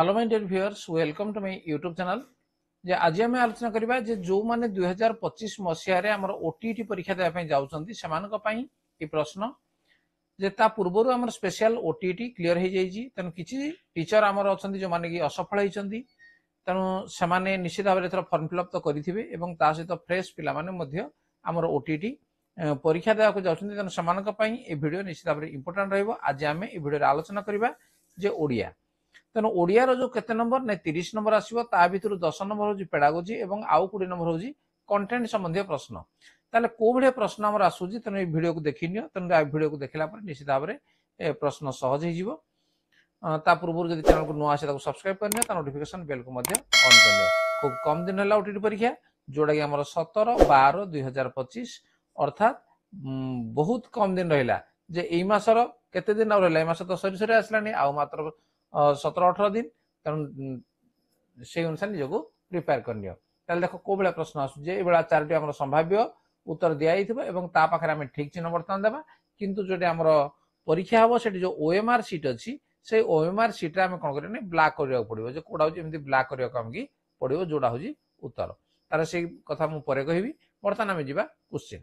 Hello my dear viewers, welcome to my YouTube channel. जे आज आम आलोचना करबा जे जो माने 2025 मसिया रे हमर ओटीटी परीक्षा देबा पई जाउछंती सेमानक पई ई प्रश्न जे ता पूर्वरु हमर स्पेशल ओटीटी क्लियर हे जाईजी। तन किछि टीचर हमर अछंती जो माने कि असफल हेचंती, तनु सेमाने निश्चित भाबरे थर फॉर्म फिलअप तो करिथिबे एवं ता सहित फ्रेश पिला माने मध्य हमर ओटीटी परीक्षा देबा को जाउछंती। तनु सेमानक पई ए वीडियो निश्चित भाबरे इंपोर्टेंट रहइबो। आज आमे ए वीडियो रे आलोचना करबा जे ओडिया। तेणु ओडिया जो केते नंबर ना 30 नंबर आसीबो, ता भितरु 10 नंबर होजी पेडागोजी एवं आउ 20 नंबर होजी कंटेंट संबंधी प्रश्न। ताले को भले प्रश्न हमर आसुजी, तेणु ए वीडियो को देखिनियो। तेणु ए वीडियो को देखला पर निश्चित भाबरे ए प्रश्न सहज हे जिवो। ता पूर्व जदि चैनल को नुआ आसे ताको सब्सक्राइब करनियो, ता नोटिफिकेशन बेल को मध्य ऑन करनियो। खूब कम दिन हला ओटीटी परीक्षा जोडा कि हमर 17/12/2025 अर्थात बहुत कम दिन रहिला। जे एई मासर केते दिन और रहिला, ए मास तो सरी सरी आसलानी, आ मात्र 17-18 दिन। तेणु से अनुसार निजको प्रिपेयर करनियो। ताले देखो को बेला प्रश्न आसु जे ए बेला चारटी हमर संभाव्य उत्तर दिया हिथिबो एवं ता पाखरे हम ठीक चिन्ह वर्तमान देबा। किंतु जोटे हमर परीक्षा हबो सेठी जो ओएमआर शीट अछि, से ओएमआर शीट रे हम कोन करने ब्लैक करिया पड़िबो। जे कोडा होची एमती ब्लैक करिया काम की पड़िबो, जोडा होची उत्तर। तारे से कथा मु परे कहिबी। वर्तमान हम जिबा क्वेश्चन।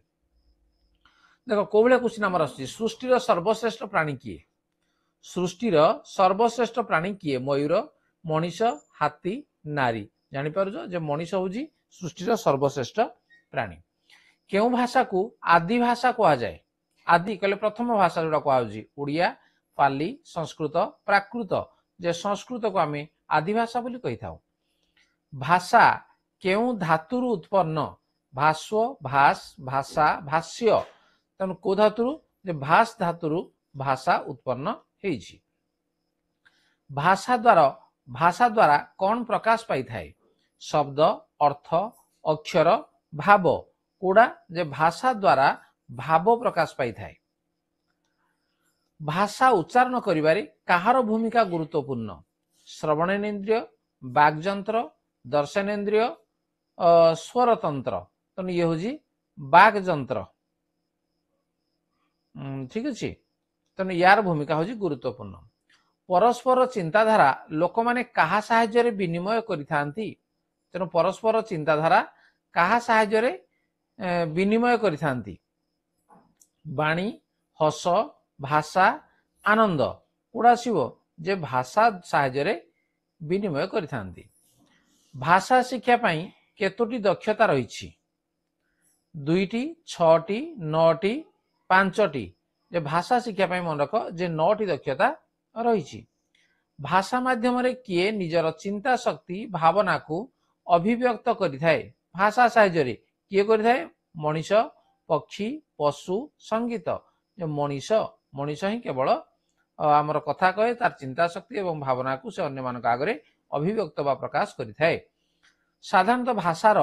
देखो को बेला क्वेश्चन हमर आछि, सृष्टिर सर्वश्रेष्ठ प्राणी किए? सृष्टिर सर्वश्रेष्ठ प्राणी किए? मयूर, मनीष, हाथी, नारी। जानि पारुछो जे मनीष होजी सृष्टिर सर्वश्रेष्ठ प्राणी। केउ भाषा को आदि भाषा कहा जाए? आदि कहले प्रथम भाषा जोडा कहा होजी ओडिया, पाली, संस्कृत, प्राकृत। जे संस्कृत को आमे आदि भाषा बोली कहि थाउ। भाषा केउ धातुरु उत्पन्न? भास्व, भास, भाषा, भाष्य। तनु को धातुरु? जे भास धातुरु भाषा उत्पन्न हेछि। भाषा द्वारा कौन प्रकाश पाई थाए? शब्द, अर्थ, अक्षर, भाव। कोडा? जे भाषा द्वारा भाव प्रकाश पाई थाए। भाषा उच्चारण करिबारे काहार भूमिका गुरुत्वपूर्ण? श्रवणेन्द्रिय, वाग्यंत्र, दर्शनेन्द्रिय, स्वरतंत्र। तो ये होजी वाग्यंत्र। ठीक अछि। तेणु यार भूमिका होजी गुरुत्वपूर्ण। परस्पर चिंताधारा लोक माने कहा साहाय्य रे विनिमय करिथांती? तेणु परस्पर चिंताधारा कहा साहाय्य रे विनिमय करिथांती? बाणी, हस, भाषा, आनंद। कोडा आसीबो? जे भाषा साहाय्य रे विनिमय करिथांती। भाषा शिक्षा पई केतोटी दक्षता रहिछि? 2टी, 6टी, 9टी, 5टी। जे भाषा शिक्षा पई मन रख जे 9टी दक्षता रहिछि। भाषा माध्यम रे किए निजर चिंता शक्ति भावना को अभिव्यक्त करिथाए? भाषा साहाय्य रे किए करिथाए? मनीष, पक्षी, पशु, संगीत। जे मनीष ही केवल आमर कथा कहे, तार चिंता शक्ति एवं भावना को से अन्य मानक आगरे अभिव्यक्त बा प्रकाश करिथाए। साधारणतः भाषार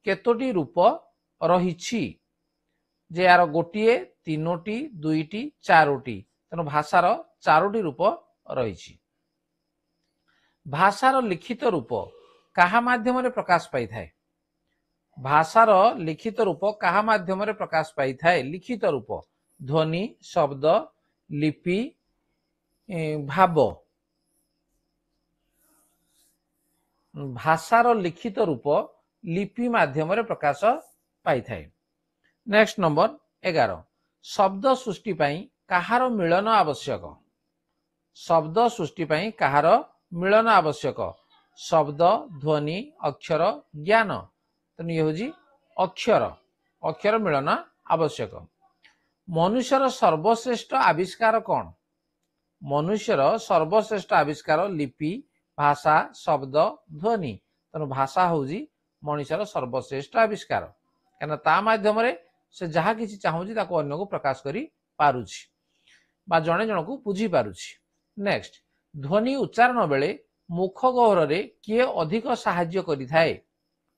केतोटी रूप रहिछि? जे यार गोटिए, 3टी, 2टी, 4टी। तेणु भाषार 4टी रूप रहिछि। भाषार लिखित रूप कहा माध्यम रे प्रकाश पाई थाए? भाषार लिखित रूप कहा माध्यम रे प्रकाश पाई थाए? लिखित रूप ध्वनि, शब्द, लिपि, भाव। भाषार लिखित रूप लिपि माध्यम रे प्रकाश पाई थाए। Next number 11। शब्द सृष्टि पई काहार मिलन आवश्यक? शब्द सृष्टि पई काहार मिलन आवश्यक? शब्द, ध्वनि, अक्षर, ज्ञान। तो ये होजी अक्षर मिलन आवश्यक। मनुष्यर सर्वश्रेष्ठ आविष्कार कौन? मनुष्यर सर्वश्रेष्ठ आविष्कार लिपि, भाषा, शब्द, ध्वनि। तेणु भाषा होजी मनुष्यर सर्वश्रेष्ठ आविष्कार। कहना ता माध्यम रे से जहा किछि चाहूछि ताको अन्य को प्रकाश करी पारुछि बा जणे जण को बुझी पारुछि। नेक्स्ट, ध्वनि उच्चारण बेले मुख गहर रे किए अधिक साहाय्य करि थाए?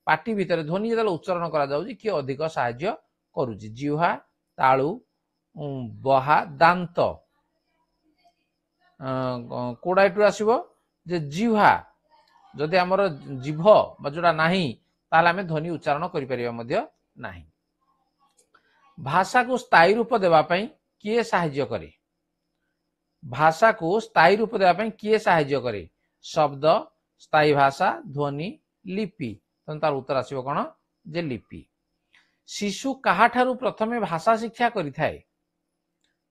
पाटी भितर ध्वनि जदल उच्चारण करा जाउछि किए अधिक साहाय्य करूछि? जिह्वा, ताळु, बहा, दांत। कोडा एटु आसीबो जे जिह्वा। जदि हमर जिभ बा जोडा नाही ताले हमें ध्वनि उच्चारण करि परिबा मध्य नाही। भाषा को स्थायी रूप देवा पई किए साहाय्य करे? भाषा को स्थायी रूप देवा पई किए साहाय्य करे? शब्द, स्थायी भाषा, ध्वनि, लिपि। तार उत्तर आसिबो कोन जे लिपि। शिशु काहाठारु प्रथमे भाषा शिक्षा करिथाय?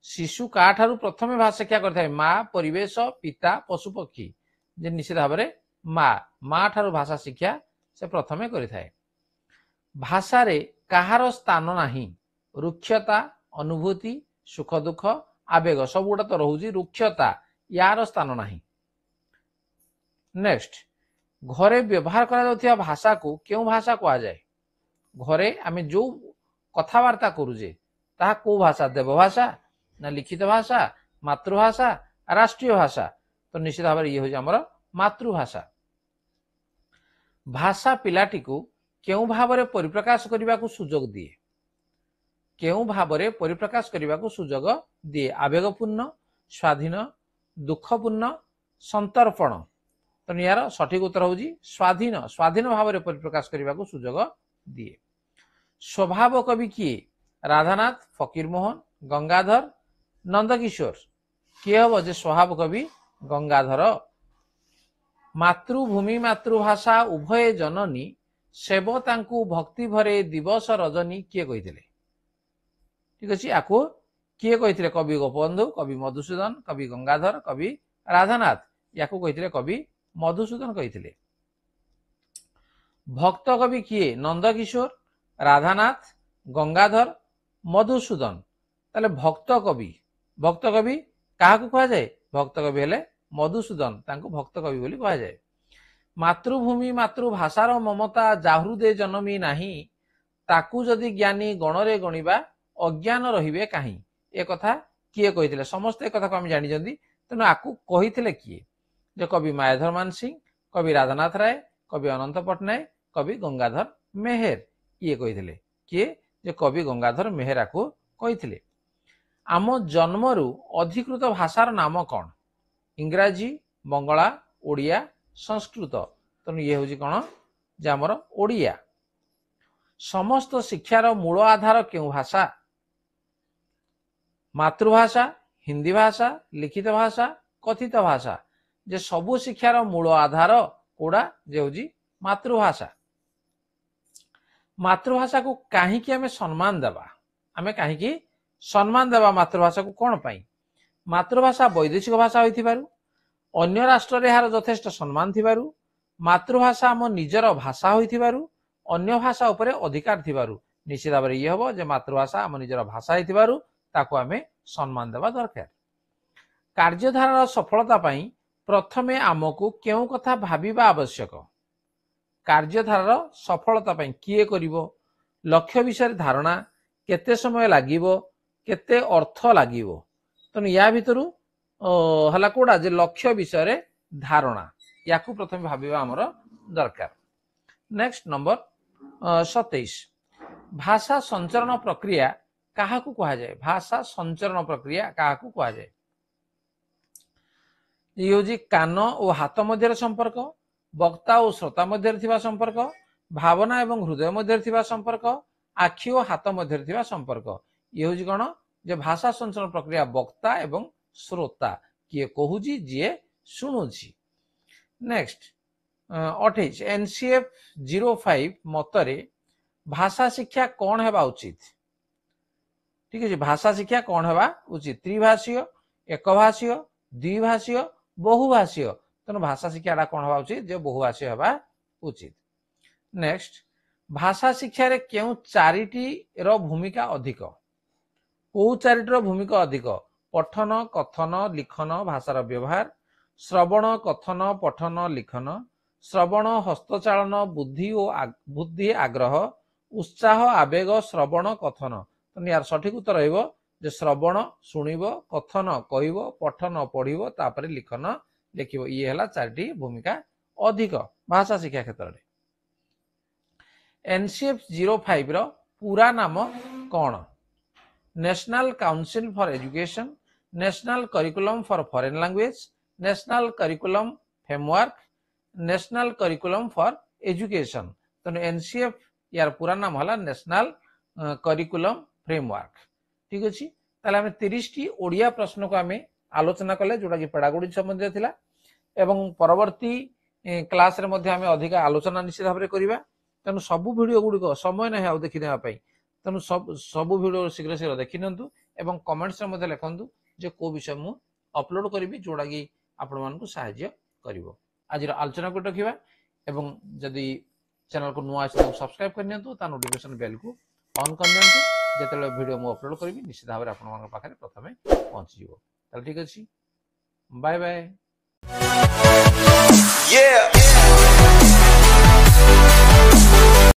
शिशु काहाठारु प्रथमे भाषा शिक्षा करिथाय? माँ, परिवेश, पिता, पशुपक्षी। जे निश्चित भाव में माँ ठारु भाषा शिक्षा से प्रथमे करिथाय। भाषा रे काहार स्थान नाही? रुक्षता, अनुभूति, सुख दुख, आवेग सब गुड़ा तो रोचे। रुक्षता यार स्थान नाही। नेक्स्ट, घरे व्यवहार करा जाउथिया भाषा को क्यों भाषा कहा जाए? घरे आमे जो कथावार्ता करूजे ताहा को भाषा? देवभाषा ना लिखित भाषा, मातृभाषा, राष्ट्रीय भाषा? तो निश्चित भाव ये हूँ आमर मातृभाषा। भाषा पिलाटी को क्यों भाव में परिप्रकाश करने को सुजोग दिए? क्यों भाव में परिप्रकाश करने को सुजोग दिए? आवेगपूर्ण, स्वाधीन, दुखपूर्ण, संतर्पण। तो यार सठिक उत्तर हूँ स्वाधीन। स्वाधीन भाव में परिप्रकाश करने को सुजोग दिए। स्वभाव कवि किए? राधानाथ, फकीरमोहन, गंगाधर, नंदकिशोर। किए हम जे स्वभाव कवि? गंगाधर। मातृभूमि मातृभाषा उभय जननी, सेव तांकु भक्ति भरे दिवस रजनी किए कहिथिले? ठीक अछि, आको किए कहिथिले? कवि गोपबंधु, कवि मधुसूदन, कवि गंगाधर, कवि राधानाथ। याको कहिथिले कवि मधुसूदन कहिथिले। भक्त कवि किए? नंदकिशोर, राधानाथ, गंगाधर, मधुसूदन। ताले भक्त कवि काहाकु कहा जाए? भक्त कवि हेले मधुसूदन, तांको भक्त कवि बोली कहा जाए। मातृभूमि मातृभाषार ममता जाहृदे जनमी नाही, ताकू जदि ज्ञानी गणरे गणिबा अज्ञान रहिबे काहीं? ए कथा किए कहिथिले? समस्त ए कथा को हम जानि जंदी। तेनु आकु कहिथिले किए? जे कवि मायाधर मानसिंह, कवि राधानाथ राय, कवि अनंत पट्टनायक, कवि गंगाधर मेहेर। ये कहिथिले किए? जे कवि गंगाधर मेहेर आकु कहिथिले। आम जन्मरु अधिकृत भाषार नाम कौन? इंग्राजी, बंगला, ओडिया, संस्कृत। तेणु ये हूँ कौन जे आमर ओडिया। समस्त शिक्षार मूल आधार क्यों भाषा? मातृभाषा, हिंदी भाषा, लिखित भाषा, कथित भाषा। जे सबु शिक्षार मूल आधार कोड़ा जे हूँ मातृभाषा। मातृभाषा को कहीं आमे सम्मान देवा? आमे कहीं सम्मान देवा मातृभाषा को? कौन पाई? मातृभाषा वैदेशिक भाषा होइथिबारु, अन्य राष्ट्र रे हार यथेष्ट सम्मान थिबारु, मातृभाषा आम निजर भाषा होइथिबारु, अन्य भाषा उपरे अधिकार थिबारु। निश्चित भाव ये हम जे मातृभाषा आम निजर भाषा होइथिबारु ताको आमे सम्मान देवा दरकार। कार्यधारार सफलता पाई प्रथमे आमको क्यों कथा भाबिबा आवश्यक? कार्यधारार सफलता पाई किए करिवो? लक्ष्य विषय धारणा, केते समय लागिवो, केते अर्थ लागिवो? तेणु या भितरु हला कोडा जे लक्ष्य विषय धारणा, याकू प्रथमे भाबिबा हमर दरकार। नेक्स्ट नंबर 27, भाषा संचरण प्रक्रिया काहाकू कहा जाए? भाषा संचरण प्रक्रिया काहाकू कहा जाए? ये हूँ कान और हाथ मध्य संपर्क, वक्ता और श्रोता मध्य थिबा संपर्क, भावना एवं हृदय मध्य थिबा संपर्क, आखि और हाथ मध्य थिबा संपर्क। ये हूँ कौन जे भाषा संचरण प्रक्रिया वक्ता एवं श्रोता, किए कहूची जी शुणुची। नेक्स्ट 28, एनसीएफ 05 मतरे भाषा शिक्षा कौन हेबा उचित? ठीक है, भाषा शिक्षा कौन हेबा उचित? त्रिभाषीय, एकभाषीय, द्विभाषीय, बहुभाषीय। तेणु भाषा शिक्षा कौन हेबा उचित? जे बहुभाषीय हेबा उचित। नेक्स्ट, भाषा शिक्षा रे क्यों चारिटी रो भूमिका अधिक? को चारिटी रो भूमिका अधिक? पठन, कथन, लिखन, भाषार व्यवहार, श्रवण, कथन, पठन, लिखन, श्रवण, हस्तचालन, बुद्धि आग्रह, उत्साह, आवेग, श्रवण, कथन। तो यार सठिक उत्तर रहिबो जे श्रवण शुणिबो, कथन कहिबो, पठन पढ़िबो, तापरे लिखन लिखिबो। ये हला चारिटी भूमिका अधिक भाषा शिक्षा क्षेत्र में। एनसीएफ 05 रो पूरा नाम कौन? National council for education, national curriculum for foreign language, national curriculum framework, national curriculum for education. तो एनसीएफ यार पूरा नाम हला नेशनल करिकुलम फ्रेमवर्क। ठीक अच्छे, ताले 30 टी ओडिया प्रश्न को आम आलोचना कले जोटा कि पेडागोगी संबंधी थिला। एवं परवर्ती क्लास रे मध्य आम अधिक आलोचना निश्चित भाव में करवा। तेणु सबू भिडियो गुड़िक समय ना आउ देखीदेवाई, तेणु सबू भिडियो शीघ्र शीघ्र देखी नियंतु एवं कमेंट्स रे लिखंतु जे को विषय मु अपलोड करी जोड़ा कि आपण मानकु सहाय्य करिवो। आज आलोचना को रखिबा एवं जदि चैनल को नुआ आसे सब्सक्राइब कर नियंतु, ता नोटिफिकेशन बेल को ऑन कर नियंतु, जेतेले वीडियो मु अपलोड करी निश्चित भाव में आपण मान पाखे प्रथमे पहुंच जिवो। ताले ठीक अछि, बाय बाय। Yeah.